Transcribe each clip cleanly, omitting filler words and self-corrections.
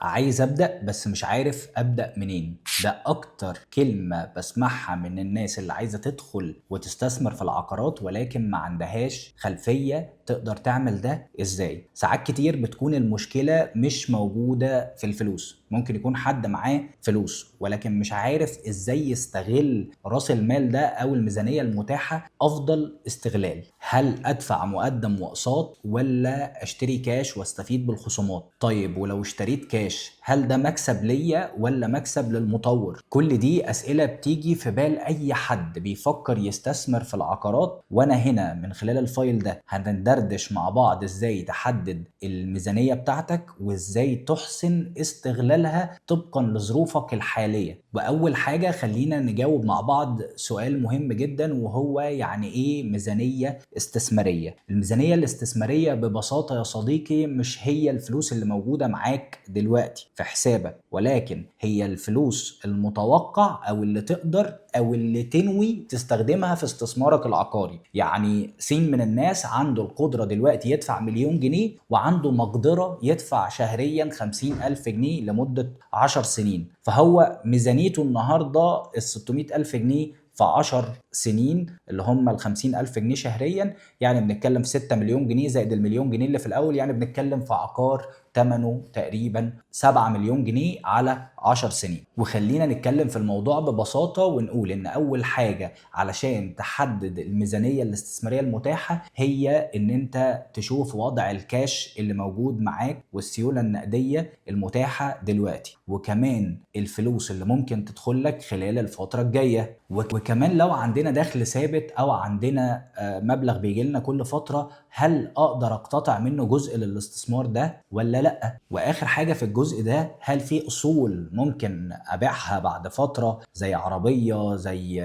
عايز أبدأ بس مش عارف أبدأ منين. ده أكتر كلمة بسمعها من الناس اللي عايزة تدخل وتستثمر في العقارات ولكن ما عندهاش خلفية تقدر تعمل ده إزاي. ساعات كتير بتكون المشكلة مش موجودة في الفلوس، ممكن يكون حد معاه فلوس ولكن مش عارف إزاي يستغل رأس المال ده أو الميزانية المتاحة أفضل استغلال. هل أدفع مقدم وأقساط ولا أشتري كاش واستفيد بالخصومات؟ طيب ولو اشتريت كاش هل ده مكسب ليا ولا مكسب للمطور؟ كل دي أسئلة بتيجي في بال أي حد بيفكر يستثمر في العقارات، وأنا هنا من خلال الفايل ده هندردش مع بعض إزاي تحدد الميزانية بتاعتك وإزاي تحسن استغلالها طبقا لظروفك الحالية. وأول حاجة خلينا نجاوب مع بعض سؤال مهم جدا، وهو يعني إيه ميزانية استثمارية؟ الميزانية الاستثمارية ببساطة يا صديقي مش هي الفلوس اللي موجودة معاك دلوقتي في حسابك، ولكن هي الفلوس المتوقع أو اللي تقدر أو اللي تنوي تستخدمها في استثمارك العقاري. يعني سين من الناس عنده القدرة دلوقتي يدفع مليون جنيه وعنده مقدرة يدفع شهريا 50,000 جنيه لمدة 10 سنين، فهو ميزانيته النهاردة 600,000 جنيه في 10 سنين اللي هم ال 50,000 جنيه شهريا. يعني بنتكلم في 6 مليون جنيه زائد المليون جنيه اللي في الأول، يعني بنتكلم في عقار ثمنه تقريبا 7 مليون جنيه على 10 سنين. وخلينا نتكلم في الموضوع ببساطة ونقول إن أول حاجة علشان تحدد الميزانية الاستثمارية المتاحة هي إن أنت تشوف وضع الكاش اللي موجود معاك والسيولة النقدية المتاحة دلوقتي، وكمان الفلوس اللي ممكن تدخل لك خلال الفترة الجاية. وكمان لو عندنا دخل ثابت أو عندنا مبلغ بيجي لنا كل فترة، هل أقدر أقتطع منه جزء للاستثمار ده ولا لأ؟ وآخر حاجة في الجزء ده، هل في أصول ممكن أبيعها بعد فترة زي عربية، زي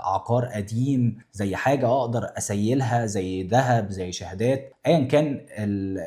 عقار قديم، زي حاجة أقدر أسيلها زي ذهب، زي شهادات، أيا كان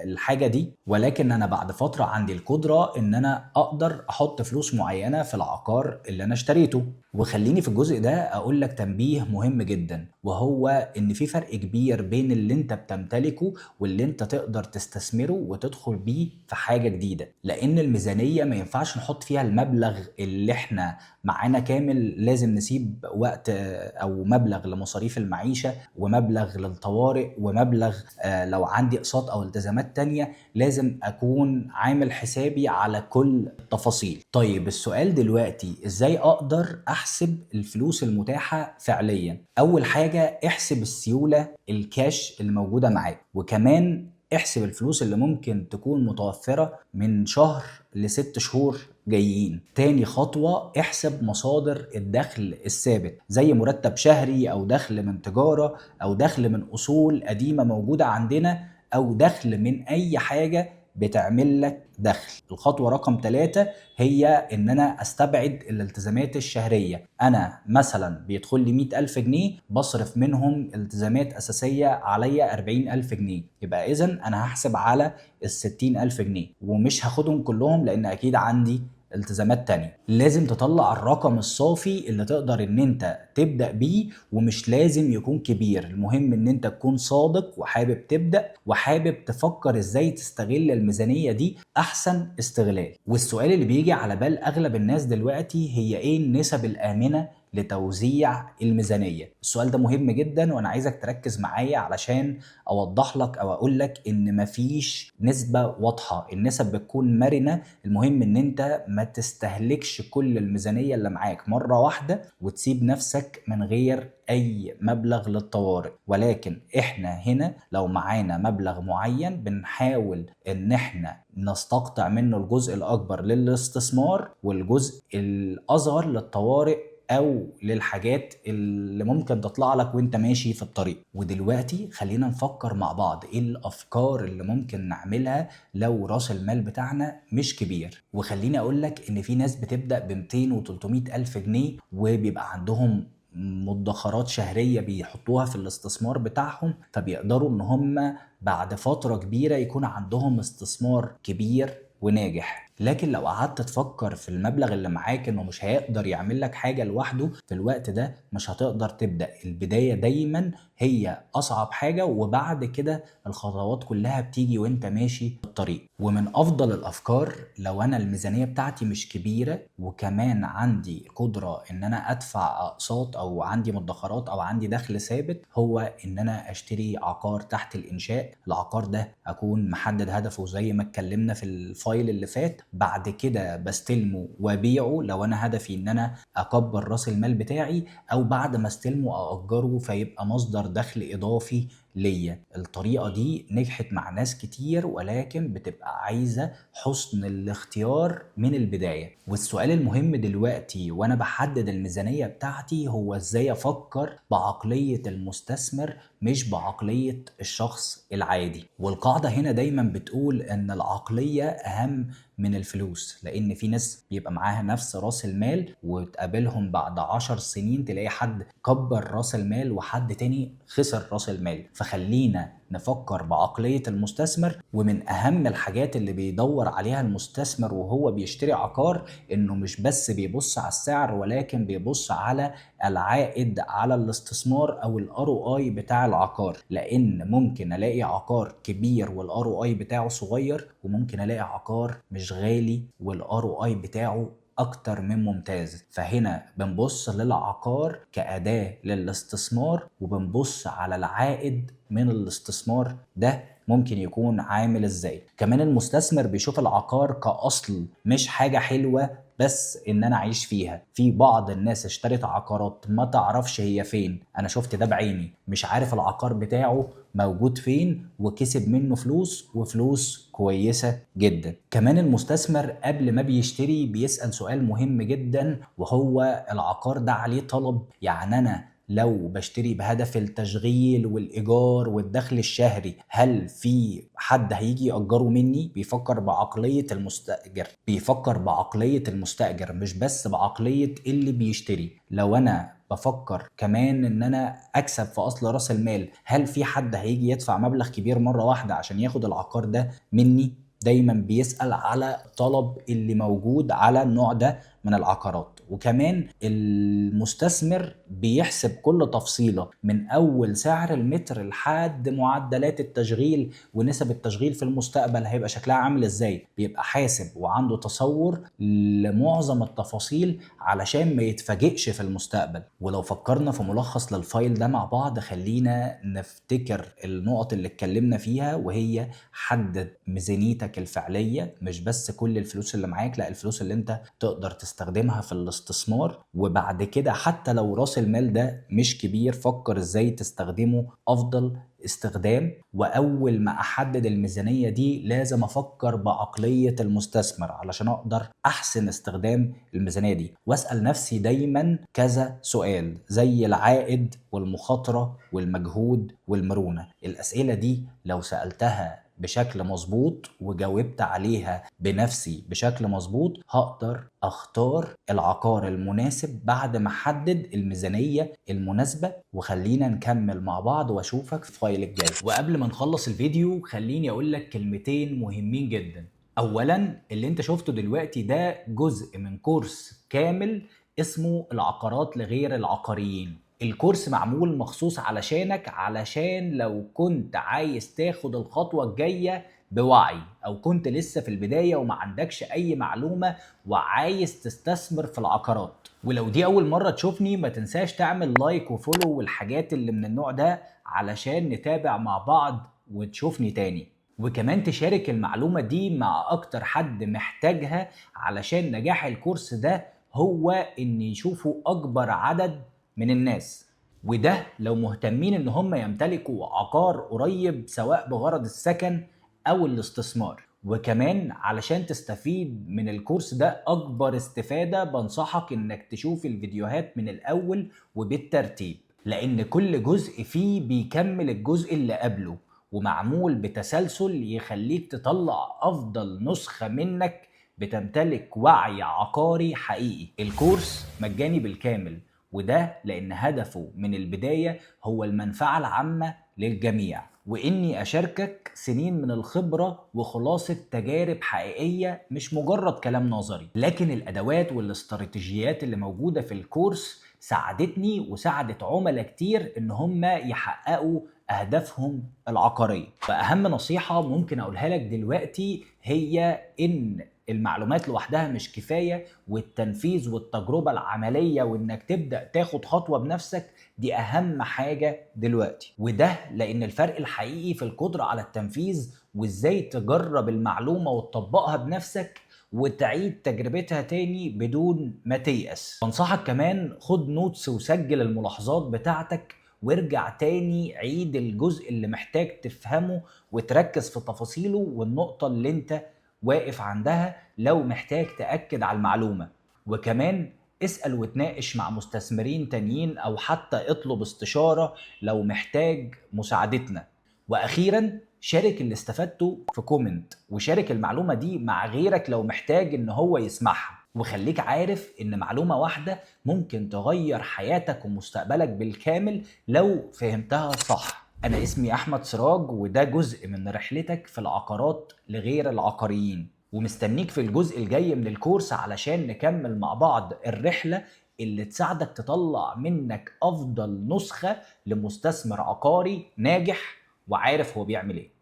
الحاجة دي، ولكن أنا بعد فترة عندي القدرة إن أنا أقدر أحط فلوس معينة في العقار اللي أنا اشتريته. وخليني في الجزء ده أقول لك تنبيه مهم جدا، وهو إن في فرق كبير بين اللي أنت بتمتلكه واللي أنت تقدر تستثمره وتدخل بيه في حاجة جديدة. لأن الميزانية ما ينفعش نحط فيها المبلغ اللي احنا معانا كامل، لازم نسيب وقت أو مبلغ لمصاريف المعيشة ومبلغ للطوارئ ومبلغ لو عندي أقساط أو التزامات تانية، لازم أكون عامل حسابي على كل التفاصيل. طيب السؤال دلوقتي إزاي أقدر أحسب الفلوس المتاحة فعليا؟ أول حاجة احسب السيولة الكاش اللي موجودة معاك، وكمان احسب الفلوس اللي ممكن تكون متوفرة من شهر ل6 شهور جايين. تاني خطوة احسب مصادر الدخل الثابت زي مرتب شهري أو دخل من تجارة أو دخل من أصول قديمة موجودة عندنا أو دخل من أي حاجة بتعمل لك دخل. الخطوة رقم 3 هي إن أنا أستبعد الالتزامات الشهرية. أنا مثلا بيدخل لي 100,000 جنيه بصرف منهم التزامات أساسية عليا 40,000 جنيه، يبقى إذن أنا هحسب على 60,000 جنيه ومش هاخدهم كلهم لأن أكيد عندي التزامات تانية. لازم تطلع الرقم الصافي اللي تقدر ان انت تبدأ بيه، ومش لازم يكون كبير، المهم ان انت تكون صادق وحابب تبدأ وحابب تفكر ازاي تستغل الميزانية دي احسن استغلال. والسؤال اللي بيجي على بال اغلب الناس دلوقتي هي ايه النسب الآمنة لتوزيع الميزانية؟ السؤال ده مهم جدا وانا عايزك تركز معايا علشان اوضح لك او اقول لك ان مفيش نسبة واضحة، النسب بتكون مرنة. المهم ان انت ما تستهلكش كل الميزانية اللي معاك مرة واحدة وتسيب نفسك من غير اي مبلغ للطوارئ، ولكن احنا هنا لو معانا مبلغ معين بنحاول ان احنا نستقطع منه الجزء الاكبر للاستثمار والجزء الاصغر للطوارئ او للحاجات اللي ممكن تطلع لك وانت ماشي في الطريق. ودلوقتي خلينا نفكر مع بعض ايه الافكار اللي ممكن نعملها لو راس المال بتاعنا مش كبير. وخليني اقول لك ان في ناس بتبدأ ب 200 و 300 الف جنيه وبيبقى عندهم مدخرات شهرية بيحطوها في الاستثمار بتاعهم، فبيقدروا ان هم بعد فترة كبيرة يكون عندهم استثمار كبير وناجح. لكن لو قعدت تفكر في المبلغ اللي معاك انه مش هيقدر يعمل لك حاجة لوحده في الوقت ده، مش هتقدر تبدأ. البداية دايما هي اصعب حاجة، وبعد كده الخطوات كلها بتيجي وانت ماشي في الطريق. ومن افضل الافكار لو انا الميزانية بتاعتي مش كبيرة وكمان عندي قدرة ان انا ادفع اقساط او عندي مدخرات او عندي دخل ثابت، هو ان انا اشتري عقار تحت الانشاء. العقار ده اكون محدد هدفه زي ما اتكلمنا في الفايل اللي فات، بعد كده بستلمه وابيعه لو انا هدفي ان انا اكبر راس المال بتاعي، او بعد ما استلمه ااجره فيبقى مصدر دخل اضافي ليا. الطريقة دي نجحت مع ناس كتير، ولكن بتبقى عايزة حسن الاختيار من البداية. والسؤال المهم دلوقتي وانا بحدد الميزانية بتاعتي هو ازاي افكر بعقلية المستثمر مش بعقلية الشخص العادي. والقاعدة هنا دايما بتقول ان العقلية اهم من الفلوس، لان في ناس بيبقى معاها نفس راس المال وتقابلهم بعد 10 سنين تلاقي حد كبر راس المال وحد تاني خسر راس المال. فخلينا نفكر بعقلية المستثمر. ومن اهم الحاجات اللي بيدور عليها المستثمر وهو بيشتري عقار انه مش بس بيبص على السعر، ولكن بيبص على العائد على الاستثمار او الار او اي بتاع العقار. لان ممكن الاقي عقار كبير والار او اي بتاعه صغير، وممكن الاقي عقار مش غالي والار او اي بتاعه اكتر من ممتاز. فهنا بنبص للعقار كأداة للاستثمار، وبنبص على العائد من الاستثمار ده ممكن يكون عامل ازاي. كمان المستثمر بيشوف العقار كأصل، مش حاجة حلوة بس ان انا اعيش فيها. في بعض الناس اشترت عقارات ما تعرفش هي فين، انا شفت ده بعيني، مش عارف العقار بتاعه موجود فين وكسب منه فلوس وفلوس كويسة جدا. كمان المستثمر قبل ما بيشتري بيسأل سؤال مهم جدا، وهو العقار ده عليه طلب؟ يعني انا لو بشتري بهدف التشغيل والإيجار والدخل الشهري، هل في حد هيجي يأجره مني؟ بيفكر بعقلية المستأجر، بيفكر بعقلية المستأجر مش بس بعقلية اللي بيشتري. لو أنا بفكر كمان ان انا اكسب في اصل راس المال، هل في حد هيجي يدفع مبلغ كبير مرة واحدة عشان ياخد العقار ده مني؟ دايما بيسأل على الطلب اللي موجود على النوع ده من العقارات. وكمان المستثمر بيحسب كل تفصيلة من أول سعر المتر لحد معدلات التشغيل ونسب التشغيل في المستقبل هيبقى شكلها عامل إزاي. بيبقى حاسب وعنده تصور لمعظم التفاصيل علشان ما يتفاجئش في المستقبل. ولو فكرنا في ملخص للفايل ده مع بعض، خلينا نفتكر النقط اللي اتكلمنا فيها، وهي حدد ميزانيتك الفعلية، مش بس كل الفلوس اللي معاك، لا الفلوس اللي انت تقدر تستخدمها في الاستثمار. وبعد كده حتى لو راس المال ده مش كبير، فكر ازاي تستخدمه افضل استخدام. واول ما احدد الميزانية دي لازم افكر بعقلية المستثمر علشان اقدر احسن استخدام الميزانية دي، واسأل نفسي دايما كذا سؤال زي العائد والمخاطرة والمجهود والمرونة. الاسئلة دي لو سألتها بشكل مظبوط وجاوبت عليها بنفسي بشكل مظبوط، هقدر اختار العقار المناسب بعد ما احدد الميزانية المناسبة. وخلينا نكمل مع بعض واشوفك في الفايل الجاي. وقبل ما نخلص الفيديو خليني اقول لك كلمتين مهمين جدا. اولا، اللي انت شفته دلوقتي ده جزء من كورس كامل اسمه العقارات لغير العقاريين. الكورس معمول مخصوص علشانك، علشان لو كنت عايز تاخد الخطوة الجاية بوعي، او كنت لسه في البداية وما عندكش اي معلومة وعايز تستثمر في العقارات. ولو دي اول مرة تشوفني ما تنساش تعمل لايك وفولو والحاجات اللي من النوع ده علشان نتابع مع بعض وتشوفني تاني. وكمان تشارك المعلومة دي مع اكتر حد محتاجها، علشان نجاح الكورس ده هو ان يشوفوا اكبر عدد من الناس. وده لو مهتمين ان هم يمتلكوا عقار قريب سواء بغرض السكن او الاستثمار. وكمان علشان تستفيد من الكورس ده اكبر استفادة، بنصحك انك تشوف الفيديوهات من الاول وبالترتيب، لان كل جزء فيه بيكمل الجزء اللي قبله، ومعمول بتسلسل يخليك تطلع افضل نسخة منك بتمتلك وعي عقاري حقيقي. الكورس مجاني بالكامل، وده لأن هدفه من البداية هو المنفعة العامة للجميع. وإني أشاركك سنين من الخبرة وخلاصة تجارب حقيقية، مش مجرد كلام نظري. لكن الأدوات والاستراتيجيات اللي موجودة في الكورس ساعدتني وساعدت عملاء كتير إن هم يحققوا أهدافهم العقارية. فأهم نصيحة ممكن أقولها لك دلوقتي هي إن المعلومات لوحدها مش كفاية، والتنفيذ والتجربة العملية وإنك تبدأ تاخد خطوة بنفسك دي أهم حاجة دلوقتي. وده لأن الفرق الحقيقي في القدرة على التنفيذ وإزاي تجرب المعلومة وتطبقها بنفسك وتعيد تجربتها تاني بدون ما تيأس. بنصحك كمان خد نوتس وسجل الملاحظات بتاعتك، وارجع تاني عيد الجزء اللي محتاج تفهمه وتركز في تفاصيله والنقطة اللي انت واقف عندها لو محتاج تأكد على المعلومة. وكمان اسأل وتناقش مع مستثمرين تانيين أو حتى اطلب استشارة لو محتاج مساعدتنا. وأخيرا شارك اللي استفدته في كومنت، وشارك المعلومة دي مع غيرك لو محتاج إن هو يسمعها. وخليك عارف إن معلومة واحدة ممكن تغير حياتك ومستقبلك بالكامل لو فهمتها صح. أنا اسمي أحمد سراج، وده جزء من رحلتك في العقارات لغير العقاريين، ومستنيك في الجزء الجاي من الكورس علشان نكمل مع بعض الرحلة اللي تساعدك تطلع منك أفضل نسخة لمستثمر عقاري ناجح وعارف هو بيعمل إيه.